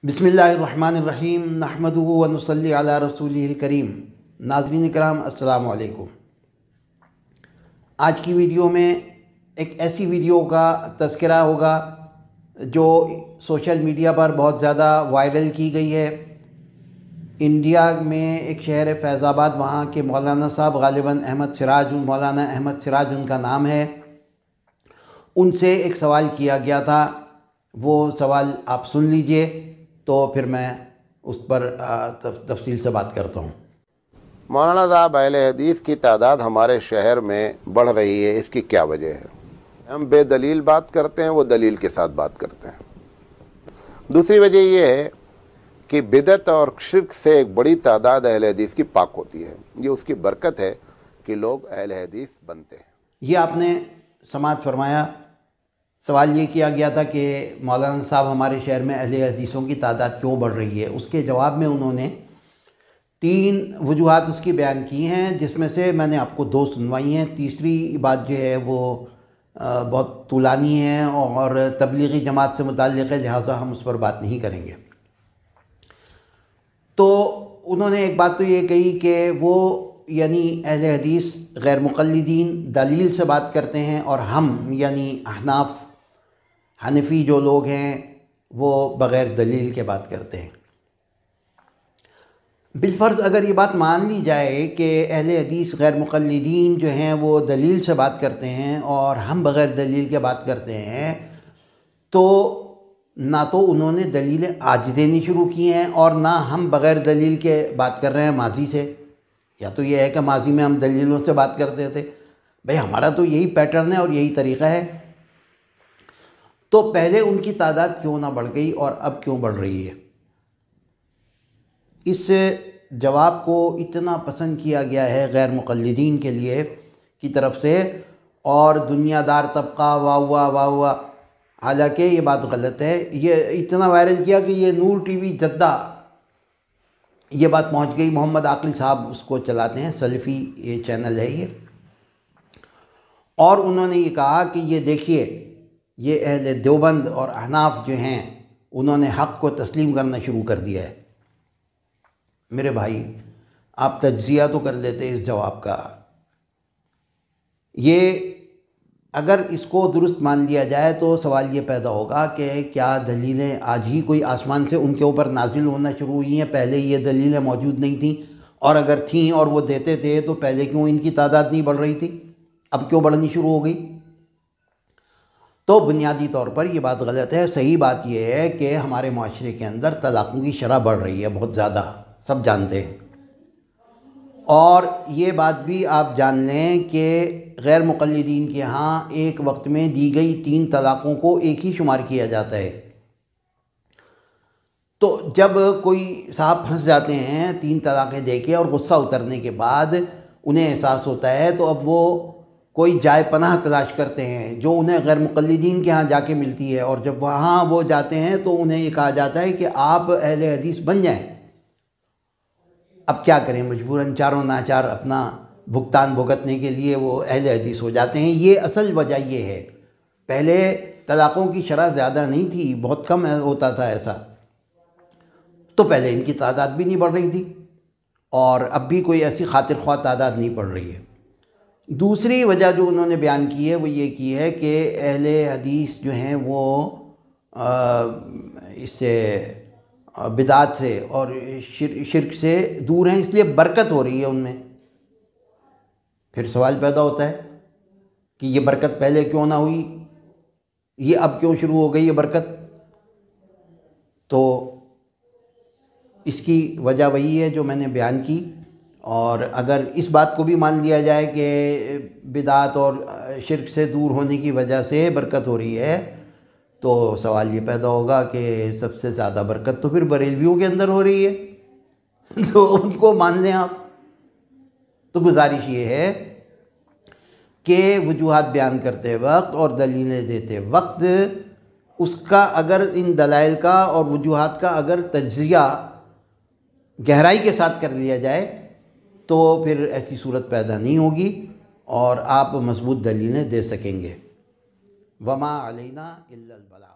बिस्मिल्लाहिर्रहमानिर्रहीम नहमदुहु व नुसल्ली अला रसूलिहिल करीम। नाज़रीन किराम अस्सलामु अलैकुम। आज की वीडियो में एक ऐसी वीडियो का तज़किरा होगा जो सोशल मीडिया पर बहुत ज़्यादा वायरल की गई है। इंडिया में एक शहर है फैज़ाबाद, वहाँ के मौलाना साहब गालिबन मौलाना अहमद सिराज उनका नाम है। उनसे एक सवाल किया गया था, वो सवाल आप सुन लीजिए तो फिर मैं उस पर तफसील से बात करता हूँ। मौलाना साहब, अहले हदीस की तादाद हमारे शहर में बढ़ रही है, इसकी क्या वजह है? हम बेदलील बात करते हैं, वो दलील के साथ बात करते हैं। दूसरी वजह ये है कि बिदअत और शिर्क से एक बड़ी तादाद अहले हदीस की पाक होती है। ये उसकी बरकत है कि लोग अहले हदीस बनते हैं। ये आपने समाअत फरमाया। सवाल ये किया गया था कि मौलाना साहब हमारे शहर में अहले हदीसों की तादाद क्यों बढ़ रही है। उसके जवाब में उन्होंने 3 वजूहात उसकी बयान की हैं, जिसमें से मैंने आपको 2 सुनवाई हैं। तीसरी बात जो है वो बहुत तूलानी है और तबलीगी जमात से मुताल्लिक़ है, लिहाजा हम उस पर बात नहीं करेंगे। तो उन्होंने एक बात तो ये कही कि वो यानी अहले हदीस गैर मुक़ल्लिदीन दलील से बात करते हैं और हम यानी अहनाफ हनफी जो लोग हैं वो बग़ैर दलील के बात करते हैं। बिलफ़र्ज़ अगर ये बात मान ली जाए कि अहले हदीस गैर मुक़ल्लिदीन जो हैं वो दलील से बात करते हैं और हम बग़ैर दलील के बात करते हैं, तो ना तो उन्होंने दलीलें आज देनी शुरू की हैं और ना हम बग़ैर दलील के बात कर रहे हैं माजी से। या तो ये है कि माजी में हम दलीलों से बात करते थे, भाई हमारा तो यही पैटर्न है और यही तरीक़ा है। तो पहले उनकी तादाद क्यों ना बढ़ गई और अब क्यों बढ़ रही है? इस जवाब को इतना पसंद किया गया है गैर मुक़ल्लिदीन के लिए की तरफ से और दुनियादार तबका वाह, हालांकि ये बात गलत है। ये इतना वायरल किया कि ये नूर टीवी जद्दा ये बात पहुंच गई। मोहम्मद आकिल साहब उसको चलाते हैं, सलफ़ी ये चैनल है ये, और उन्होंने ये कहा कि ये देखिए ये अहले देवबंद और अहनाफ जो हैं उन्होंने हक़ को तस्लीम करना शुरू कर दिया है। मेरे भाई, आप तज्ज़िया तो कर लेते इस जवाब का। ये अगर इसको दुरुस्त मान लिया जाए तो सवाल ये पैदा होगा कि क्या दलीलें आज ही कोई आसमान से उनके ऊपर नाजिल होना शुरू हुई हैं? पहले ये दलीलें मौजूद नहीं थीं, और अगर थीं और वो देते थे तो पहले क्यों इनकी तादाद नहीं बढ़ रही थी, अब क्यों बढ़नी शुरू हो गई? तो बुनियादी तौर पर ये बात गलत है। सही बात ये है कि हमारे माशरे के अंदर तलाक़ों की शरह बढ़ रही है बहुत ज़्यादा, सब जानते हैं। और ये बात भी आप जान लें कि गैर मुक़ल्लिदीन के यहाँ एक वक्त में दी गई 3 तलाक़ों को एक ही शुमार किया जाता है। तो जब कोई साहब फंस जाते हैं 3 तलाक़ें दे के और गुस्सा उतरने के बाद उन्हें एहसास होता है, तो अब वो कोई जाए पनाह तलाश करते हैं जो उन्हें गैर मुक़ल्लिदीन के यहाँ जाके मिलती है। और जब वहाँ वो जाते हैं तो उन्हें ये कहा जाता है कि आप अहले हदीस बन जाएं। अब क्या करें, मजबूरन चारों नाचार अपना भुगतान भुगतने के लिए वो अहले हदीस हो जाते हैं। ये असल वजह ये है। पहले तलाक़ों की शरह ज़्यादा नहीं थी, बहुत कम होता था ऐसा, तो पहले इनकी तादाद भी नहीं बढ़ रही थी और अब भी कोई ऐसी खातिर ख्वाह तादाद नहीं बढ़ रही है। दूसरी वजह जो उन्होंने बयान की है वो ये की है कि अहले हदीस जो हैं वो इससे बिदात से और शिर्क से दूर हैं, इसलिए बरकत हो रही है उनमें। फिर सवाल पैदा होता है कि ये बरकत पहले क्यों ना हुई, ये अब क्यों शुरू हो गई ये बरकत? तो इसकी वजह वही है जो मैंने बयान की। और अगर इस बात को भी मान लिया जाए कि बिदात और शिर्क से दूर होने की वजह से बरकत हो रही है, तो सवाल ये पैदा होगा कि सबसे ज़्यादा बरकत तो फिर बरेलवियों के अंदर हो रही है तो उनको मान लें आप। तो गुजारिश ये है कि वजूहात बयान करते वक्त और दलीलें देते वक्त उसका अगर इन दलाइल का और वजूहात का अगर तज्ज़िया गहराई के साथ कर लिया जाए तो फिर ऐसी सूरत पैदा नहीं होगी और आप मजबूत दलीलें दे सकेंगे। वमा अलैना इल्लल बलाग।